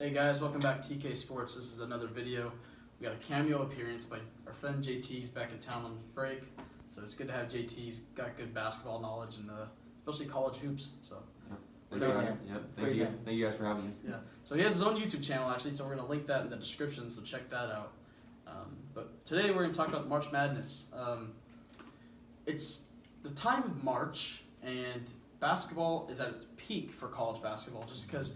Hey guys, welcome back to TK Sports. This is another video. We got a cameo appearance by our friend JT. He's back in town on break, so it's good to have JT. He's got good basketball knowledge and especially college hoops. So Thank you guys for having me. yeah, so he has his own YouTube channel actually, so we're gonna link that in the description. So check that out. But today we're gonna talk about March Madness. It's the time of March, and basketball is at its peak for college basketball, just because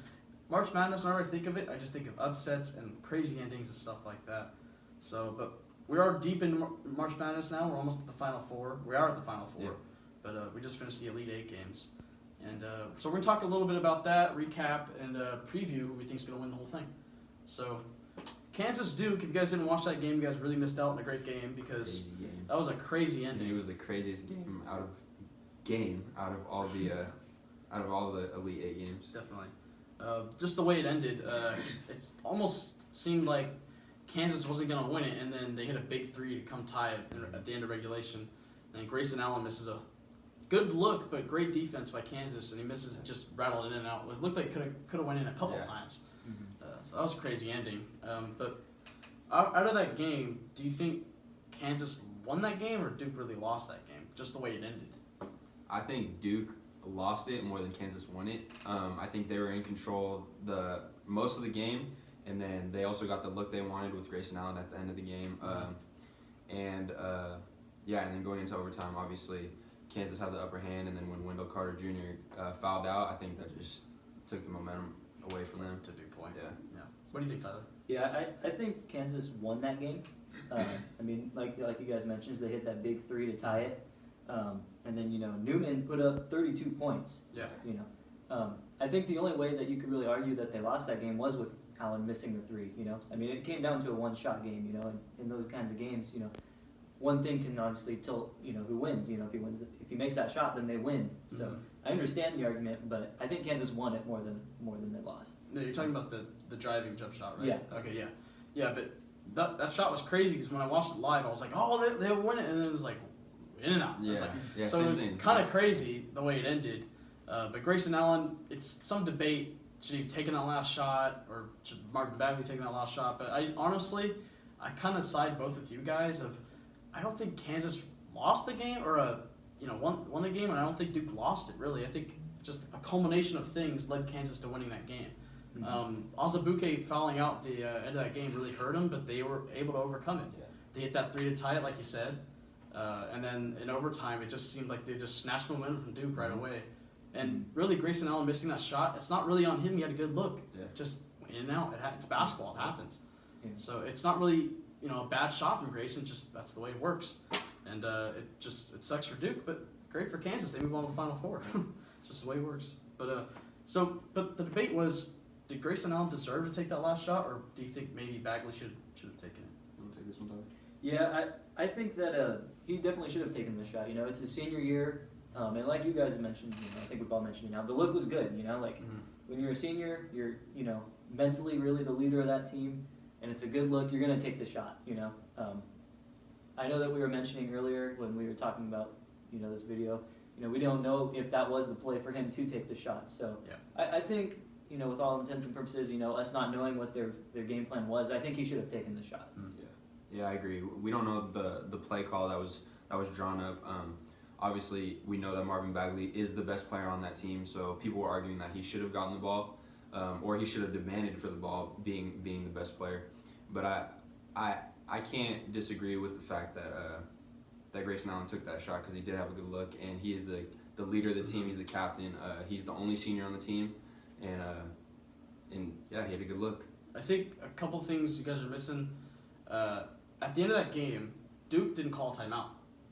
March Madness, whenever I think of it, I just think of upsets and crazy endings and stuff like that. So, but we are deep in March Madness now. We're almost at the Final Four. We are at the Final Four, yeah. But we just finished the Elite Eight games. And so we're going to talk a little bit about that, recap, and preview who we think is going to win the whole thing. So, Kansas-Duke, if you guys didn't watch that game, you guys really missed out on a great game because that was a crazy ending. It was the craziest game out of all the Elite Eight games. Definitely. Just the way it ended, it almost seemed like Kansas wasn't going to win it, and then they hit a big three to come tie it at the end of regulation. And Grayson Allen misses a good look, but great defense by Kansas, and he misses it, just rattled in and out. It looked like it could have went in a couple times. So that was a crazy ending. But out of that game, do you think Kansas won that game, or Duke really lost that game, just the way it ended? I think Duke lost it more than Kansas won it. I think they were in control most of the game, and then they also got the look they wanted with Grayson Allen at the end of the game. And then going into overtime, obviously Kansas had the upper hand, and then when Wendell Carter Jr. Fouled out, I think that just took the momentum away from them. To Duke point. Yeah. What do you think, Tyler? Yeah, I think Kansas won that game. I mean, like you guys mentioned, they hit that big three to tie it. And then, Newman put up 32 points. Yeah. I think the only way that you could really argue that they lost that game was with Allen missing the three, I mean, it came down to a one-shot game, and in those kinds of games, one thing can obviously tilt, who wins, if he makes that shot, then they win. So I understand the argument, but I think Kansas won it more than they lost. No, you're talking about the driving jump shot, right? Yeah. Okay, yeah. Yeah, but that shot was crazy because when I watched it live, I was like, oh, they'll win it, and then it was like, in and out. So it was kind of crazy the way it ended. But Grayson Allen, it's some debate. Should he have taken that last shot, or should Marvin Bagley taken that last shot? But I kind of side both with you guys. I don't think Kansas lost the game or won the game, and I don't think Duke lost it really. I think just a culmination of things led Kansas to winning that game. Azubuike fouling out the end of that game really hurt him, but they were able to overcome it. Yeah. They hit that three to tie it, like you said. And then in overtime, it just seemed like they just snatched momentum from Duke right away. And really, Grayson Allen missing that shot, it's not really on him. He had a good look. Yeah. Just in and out. It's basketball. It happens. Yeah. So it's not really a bad shot from Grayson. Just that's the way it works. And it sucks for Duke, but great for Kansas. They move on to the Final Four. It's just the way it works. But the debate was, did Grayson Allen deserve to take that last shot, or do you think maybe Bagley should have taken it? You want to take this one, Tyler? Yeah, I think that he definitely should have taken the shot. It's his senior year, and like you guys have mentioned, I think we've all mentioned it now. The look was good. When you're a senior, you're mentally really the leader of that team, and it's a good look. You're gonna take the shot. I know that we were mentioning earlier when we were talking about this video. We don't know if that was the play for him to take the shot. So yeah. I think with all intents and purposes, us not knowing what their game plan was, I think he should have taken the shot. Yeah, I agree. We don't know the play call that was drawn up. Obviously, we know that Marvin Bagley is the best player on that team, so people were arguing that he should have gotten the ball, or he should have demanded for the ball, being the best player. But I can't disagree with the fact that Grayson Allen took that shot because he did have a good look, and he is the leader of the team. He's the captain. He's the only senior on the team, and yeah, he had a good look. I think a couple things you guys are missing. At the end of that game, Duke didn't call a timeout.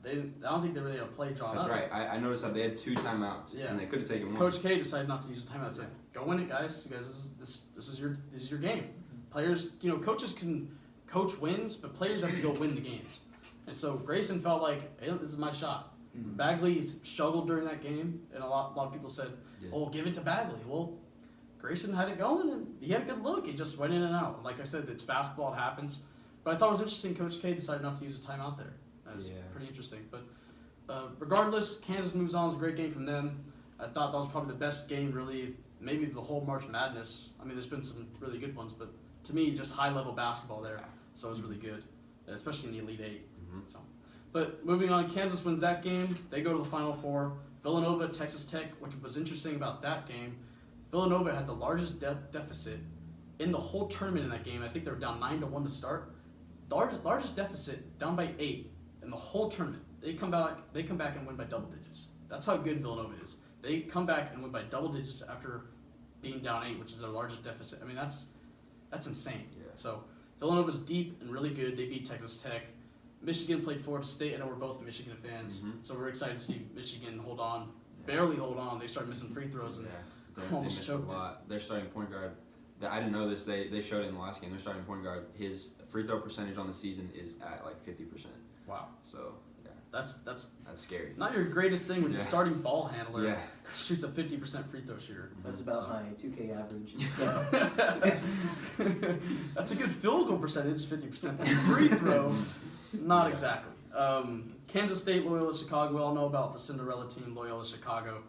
I don't think they really had a play drawn up. That's right. I noticed that they had 2 timeouts, and they could have taken one. Coach K decided not to use a timeout. It's like, go win it, guys. You guys, this is your game. Players, coaches can coach wins, but players have to go win the games. And so Grayson felt like, hey, this is my shot. Bagley struggled during that game, and a lot of people said, "Oh, give it to Bagley." Well, Grayson had it going, and he had a good look. He just went in and out. Like I said, it's basketball. It happens. But I thought it was interesting. Coach K decided not to use a timeout there. That was pretty interesting. But regardless, Kansas moves on. It was a great game from them. I thought that was probably the best game really maybe the whole March Madness. I mean, there's been some really good ones, but to me, just high-level basketball there. So it was really good, especially in the Elite Eight. So, but moving on, Kansas wins that game. They go to the Final Four. Villanova, Texas Tech, which was interesting about that game. Villanova had the largest deficit in the whole tournament in that game. I think they were down 9-1 to start. The largest deficit, down by 8 in the whole tournament. They come back and win by double digits. That's how good Villanova is. They come back and win by double digits after being down 8, which is their largest deficit. I mean, that's insane. Yeah. So Villanova's deep and really good. They beat Texas Tech. Michigan played Florida State. I know we're both Michigan fans, so we're excited to see Michigan hold on, barely hold on. They started missing free throws and almost choked it. Their starting point guard, I didn't know this. They showed it in the last game. Their starting point guard, his free throw percentage on the season is at like 50%. Wow. So yeah, that's scary. Not your greatest thing when your starting ball handler shoots a 50% free throw shooter. That's about my 2K average. That's a good field goal percentage, 50%. Free throw. Not exactly. Kansas State, Loyola Chicago. We all know about the Cinderella team, Loyola Chicago.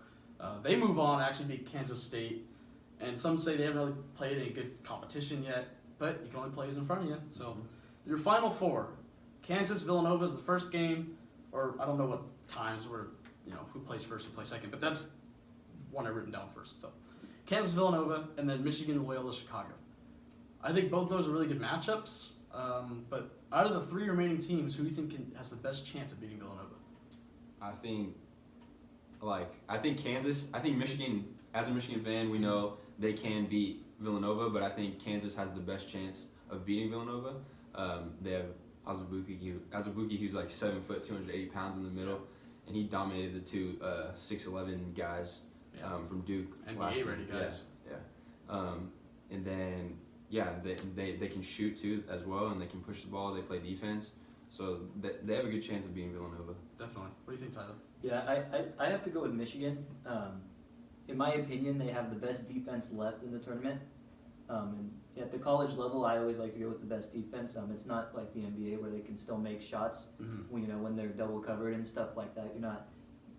They move on, actually beat Kansas State. And some say they haven't really played any good competition yet, but you can only play who's in front of you. So your Final Four, Kansas, Villanova is the first game, or I don't know what times were, who plays first, who plays second, but that's one I've written down first. So Kansas, Villanova, and then Michigan, Loyola Chicago. I think both those are really good matchups. But out of the 3 remaining teams, who do you think has the best chance of beating Villanova? I think Kansas. I think Michigan. As a Michigan fan, we know they can beat Villanova, but I think Kansas has the best chance of beating Villanova. They have Azubuike, who's like 7 foot, 280 pounds in the middle, and he dominated the two 6'11" guys from Duke. NBA ready guys. Yeah. And then. Yeah, they can shoot too as well, and they can push the ball. They play defense, so they have a good chance of beating Villanova. Definitely. What do you think, Tyler? Yeah, I have to go with Michigan. In my opinion, they have the best defense left in the tournament. And at the college level, I always like to go with the best defense. It's not like the NBA where they can still make shots. When they're double covered and stuff like that. You're not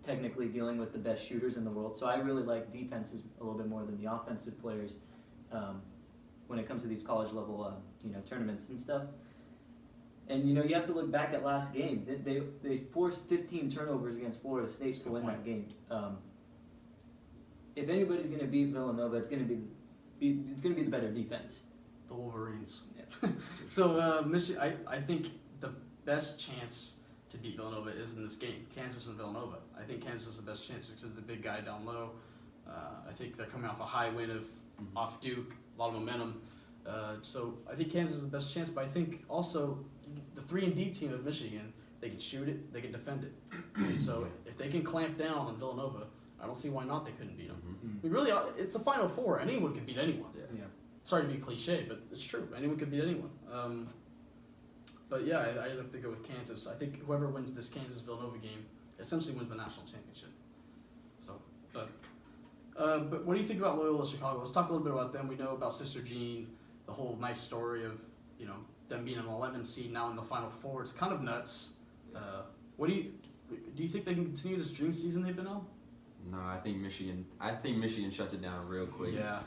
technically dealing with the best shooters in the world. So I really like defenses a little bit more than the offensive players. When it comes to these college level, tournaments and stuff. And, you have to look back at last game. They forced 15 turnovers against Florida State to win that game. If anybody's going to beat Villanova, it's going to be the better defense. The Wolverines. Yeah. So, I think the best chance to beat Villanova is in this game, Kansas and Villanova. I think Kansas has the best chance because of the big guy down low. I think they're coming off a high win off Duke. A lot of momentum. So I think Kansas is the best chance, but I think also the 3-and-D team of Michigan, they can shoot it, they can defend it. And so if they can clamp down on Villanova, I don't see why not they couldn't beat them. I mean, really, it's a Final Four. Anyone can beat anyone. Yeah. Sorry to be cliche, but it's true. Anyone can beat anyone. But yeah, I'd have to go with Kansas. I think whoever wins this Kansas-Villanova game essentially wins the national championship. So, but what do you think about Loyola Chicago? Let's talk a little bit about them. We know about Sister Jean, the whole nice story of them being an 11 seed now in the Final Four. It's kind of nuts. What do you think they can continue this dream season they've been on? No, I think Michigan shuts it down real quick. Yeah.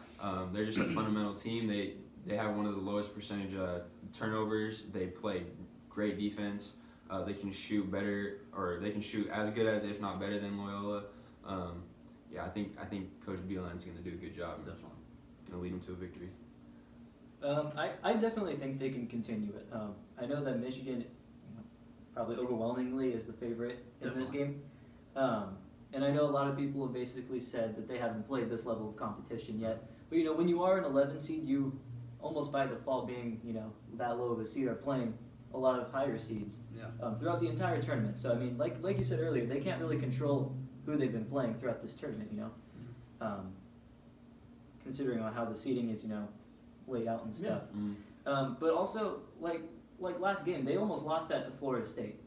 They're just a fundamental team. They have one of the lowest percentage turnovers. They play great defense. They can shoot better, or they can shoot as good as, if not better than Loyola. Yeah, I think Coach Bielan's going to do a good job. Definitely. Going to lead them to a victory. I definitely think they can continue it. I know that Michigan, probably overwhelmingly is the favorite in this game. And I know a lot of people have basically said that they haven't played this level of competition yet. But when you are an 11 seed, you almost by default being that low of a seed are playing a lot of higher seeds throughout the entire tournament. So I mean, like you said earlier, they can't really control who they've been playing throughout this tournament. Considering on how the seeding is laid out and stuff. Yeah. But also like last game, they almost lost that to Florida State.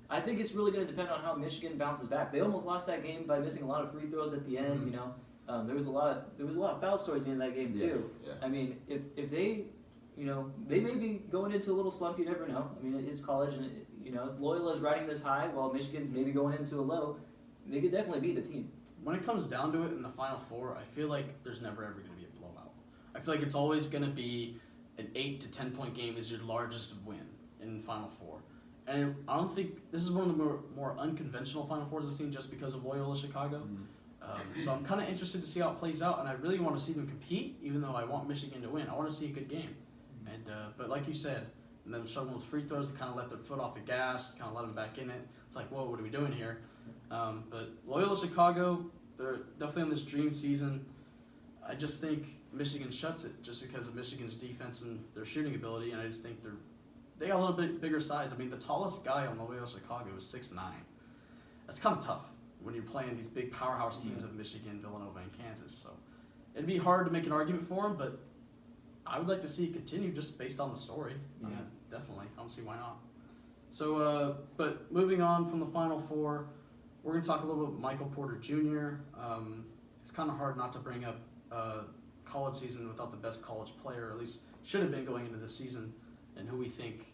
I think it's really going to depend on how Michigan bounces back. They almost lost that game by missing a lot of free throws at the end. There was a lot of foul stories in that game too. Yeah. I mean, if they, they may be going into a little slump. You never know. I mean, it's college, and if Loyola's riding this high while Michigan's maybe going into a low, they could definitely beat the team. when it comes down to it in the Final Four, I feel like there's never ever going to be a blowout. I feel like it's always going to be an 8 to 10 point game is your largest win in Final Four. And I don't think this is one of the more unconventional Final Fours I've seen just because of Loyola Chicago. So I'm kind of interested to see how it plays out, and I really want to see them compete, even though I want Michigan to win. I want to see a good game. And but like you said, and them struggling with free throws to kind of let their foot off the gas, kind of let them back in it. It's like, whoa, what are we doing here? But Loyola Chicago, they're definitely on this dream season. I just think Michigan shuts it just because of Michigan's defense and their shooting ability, and I just think they got a little bit bigger size. I mean, the tallest guy on Loyola Chicago is 6'9". That's kind of tough when you're playing these big powerhouse teams of Michigan, Villanova, and Kansas. So it'd be hard to make an argument for them, but I would like to see it continue just based on the story. Yeah, definitely. I don't see why not. So, but moving on from the Final Four, we're going to talk a little bit about Michael Porter Jr. It's kind of hard not to bring up college season without the best college player, or at least should have been going into this season, and who we think,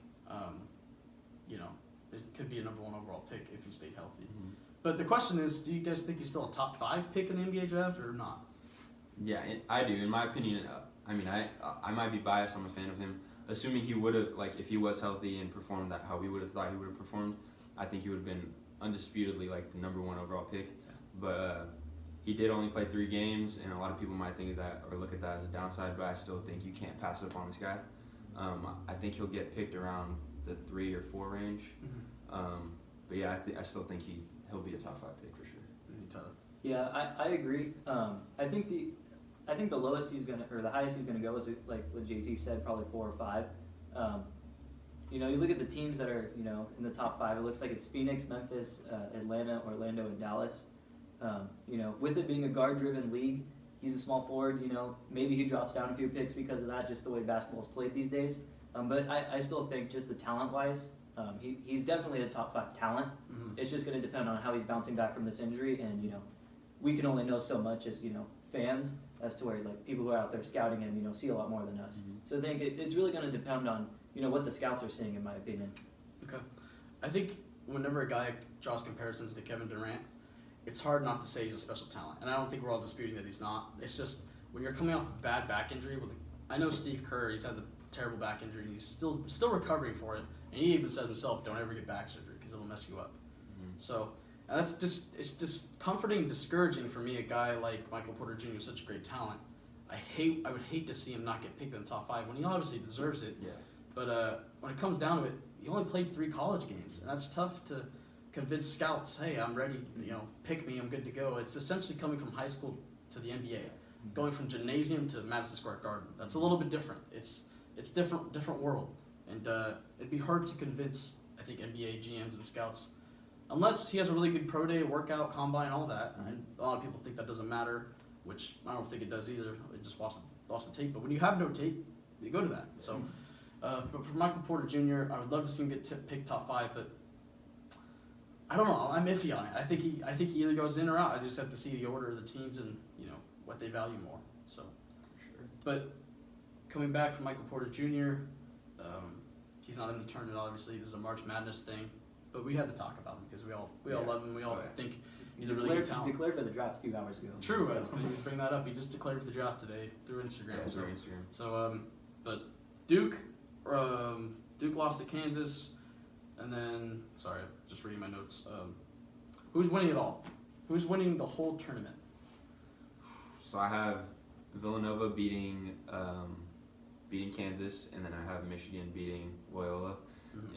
it could be a number 1 overall pick if he stayed healthy. But the question is, do you guys think he's still a top 5 pick in the NBA draft or not? Yeah, I do. In my opinion, I might be biased. I'm a fan of him. Assuming he would have, like, if he was healthy and performed how we would have thought he would have performed, I think he would have been undisputedly like the number 1 overall pick. But he did only play 3 games, and a lot of people might think of that or look at that as a downside. But I still think you can't pass up on this guy. I think he'll get picked around the 3 or 4 range. But yeah, I still think he'll be a top 5 pick for sure. Yeah, I agree. I think the lowest he's gonna, or the highest he's gonna go is like what JT said, probably 4 or 5. You look at the teams that are in the top 5. It looks like it's Phoenix, Memphis, Atlanta, Orlando, and Dallas. With it being a guard-driven league, he's a small forward. Maybe he drops down a few picks because of that, just the way basketball's played these days. But I still think just the talent-wise, he's definitely a top 5 talent. It's just going to depend on how he's bouncing back from this injury, and we can only know so much as fans as to where like people who are out there scouting him see a lot more than us. So I think it's really going to depend on what the scouts are seeing, in my opinion. Okay, I think whenever a guy draws comparisons to Kevin Durant, it's hard not to say he's a special talent, and I don't think we're all disputing that he's not. It's just when you're coming off a bad back injury. I know Steve Kerr, he's had the terrible back injury, and he's still recovering for it. And he even said himself, "Don't ever get back surgery because it'll mess you up." So, and it's just comforting and discouraging for me. A guy like Michael Porter Jr. is such a great talent. I would hate to see him not get picked in the top 5 when he obviously deserves it. Yeah. But when it comes down to it, he only played 3 college games, and that's tough to convince scouts, hey, I'm ready, pick me, I'm good to go. It's essentially coming from high school to the NBA, going from gymnasium to Madison Square Garden. That's a little bit different. It's different world, and it'd be hard to convince, I think, NBA GMs and scouts, unless he has a really good pro day, workout, combine, all that. And a lot of people think that doesn't matter, which I don't think it does either. They just lost the tape. But when you have no tape, you go to that. So, but for Michael Porter Jr., I would love to see him get picked top 5, but I don't know. I'm iffy on it. I think he either goes in or out. I just have to see the order of the teams and what they value more. So, Sure. But coming back from Michael Porter Jr., he's not in the tournament. Obviously, this is a March Madness thing, but we had to talk about him because we all love him. We all think he's a really good talent. He declared for the draft a few hours ago. True. So. I didn't bring that up. He just declared for the draft today through Instagram. Yeah, through Instagram. So, but Duke lost to Kansas. And then, sorry, just reading my notes. Who's winning it all? Who's winning the whole tournament? So I have Villanova beating Kansas, and then I have Michigan beating Loyola.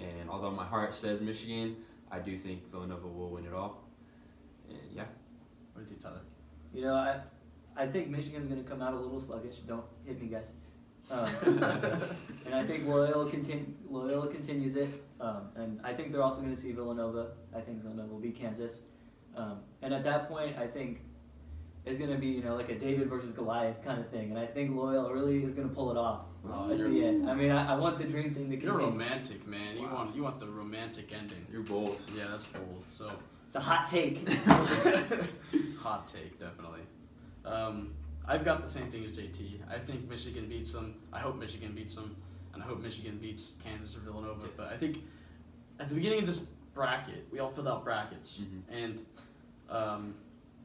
And although my heart says Michigan, I do think Villanova will win it all. And yeah. What do you think, Tyler? I think Michigan's going to come out a little sluggish. Don't hit me, guys. And I think Loyola continues it. And I think they're also going to see Villanova. I think Villanova will beat Kansas. And at that point, I think it's going to be, like a David versus Goliath kind of thing. And I think Loyola really is going to pull it off at the end. I mean, I want the dream thing to continue. You're romantic, man. Wow. You want the romantic ending. You're bold. Yeah, that's bold. So it's a hot take. Hot take, definitely. I've got the same thing as JT. I think Michigan beats them. I hope Michigan beats them. And I hope Michigan beats Kansas or Villanova. But I think at the beginning of this bracket, we all filled out brackets. And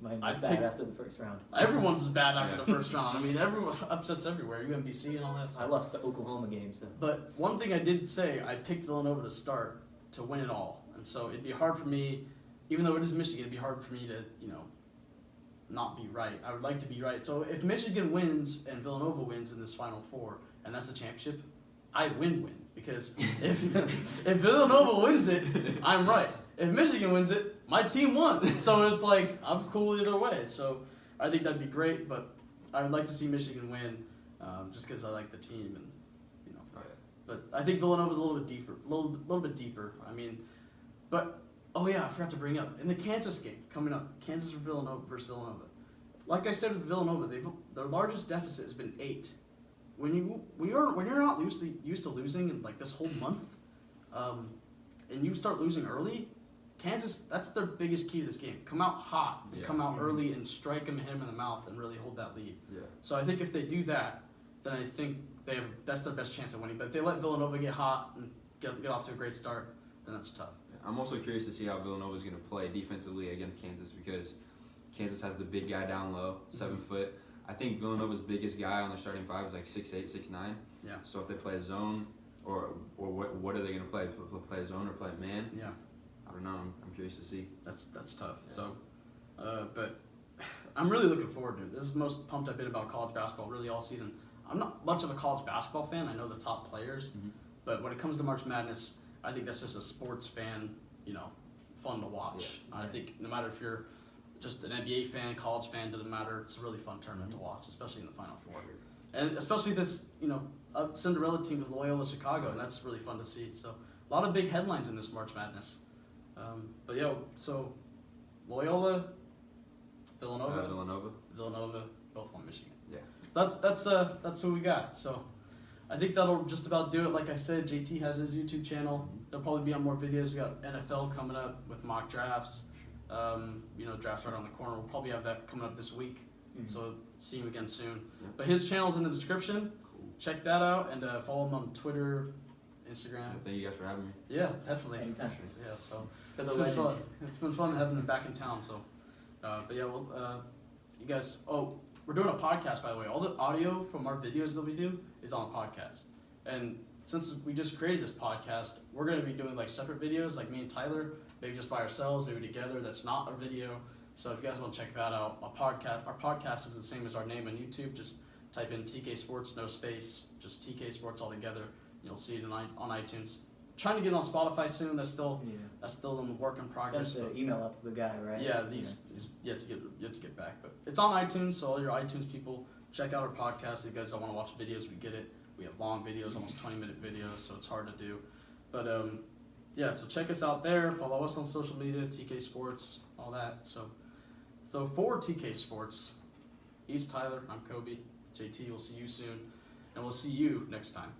Miami was bad after the first round. Everyone's bad after the first round. I mean, everyone upsets everywhere. UMBC and all that stuff. I lost the Oklahoma game, so. But one thing I did say, I picked Villanova to start to win it all, and so it'd be hard for me, even though it is Michigan, it'd be hard for me to not be right. I would like to be right. So if Michigan wins and Villanova wins in this Final Four, and that's the championship, I win because if Villanova wins it, I'm right. If Michigan wins it, my team won. So it's like I'm cool either way. So I think that'd be great, but I would like to see Michigan win, just because I like the team and But I think Villanova's a little bit deeper. Little bit deeper. I mean, but oh yeah, I forgot to bring up in the Kansas game coming up, Kansas versus Villanova. Like I said with Villanova, their largest deficit has been 8. When you're not used to losing in like this whole month, and you start losing early, Kansas, that's their biggest key to this game. Come out hot, come out early, and strike him in the mouth and really hold that lead. Yeah. So I think if they do that, then I think that's their best chance of winning. But if they let Villanova get hot and get off to a great start, then that's tough. Yeah, I'm also curious to see how Villanova is going to play defensively against Kansas because Kansas has the big guy down low, 7 foot. I think Villanova's biggest guy on the starting 5 is like 6'8", 6'9". Yeah. So if they play a zone, or what are they going to play? Play a zone or play man? Yeah. I don't know. I'm curious to see. That's tough. Yeah. So, but I'm really looking forward to it. This is the most pumped I've been about college basketball really all season. I'm not much of a college basketball fan. I know the top players, but when it comes to March Madness, I think that's just a sports fan, fun to watch. Yeah. I think no matter if you're just an NBA fan, college fan, doesn't matter. It's a really fun tournament to watch, especially in the Final Four. Sure. And especially this, a Cinderella team with Loyola Chicago, and that's really fun to see. So a lot of big headlines in this March Madness. But yeah, so Loyola, Villanova, both won Michigan. Yeah. So that's who we got. So I think that'll just about do it. Like I said, JT has his YouTube channel. There'll probably be on more videos. We got NFL coming up with mock drafts. Drafts right on the corner. We'll probably have that coming up this week. So see him again soon. Yeah. But his channel's in the description. Cool. Check that out and follow him on Twitter, Instagram. Yeah, thank you guys for having me. Yeah, definitely. Anytime. Yeah, so it's been fun having him back in town. So, but yeah, you guys. Oh, we're doing a podcast, by the way. All the audio from our videos that we do is on a podcast. And since we just created this podcast, we're going to be doing like separate videos, like me and Tyler, maybe just by ourselves, maybe together. That's not a video. So if you guys want to check that out, our podcast is the same as our name on YouTube. Just type in TK Sports, no space, just TK Sports all together. You'll see it on iTunes. Trying to get it on Spotify soon. That's still in the work in progress. Send the email out to the guy, right? Yeah, yet to get back, but it's on iTunes. So all your iTunes people, check out our podcast. If you guys don't want to watch videos, we get it. We have long videos, almost 20-minute videos, so it's hard to do. But so check us out there. Follow us on social media, TK Sports, all that. So for TK Sports, he's Tyler. I'm Kobe. JT, we'll see you soon, and we'll see you next time.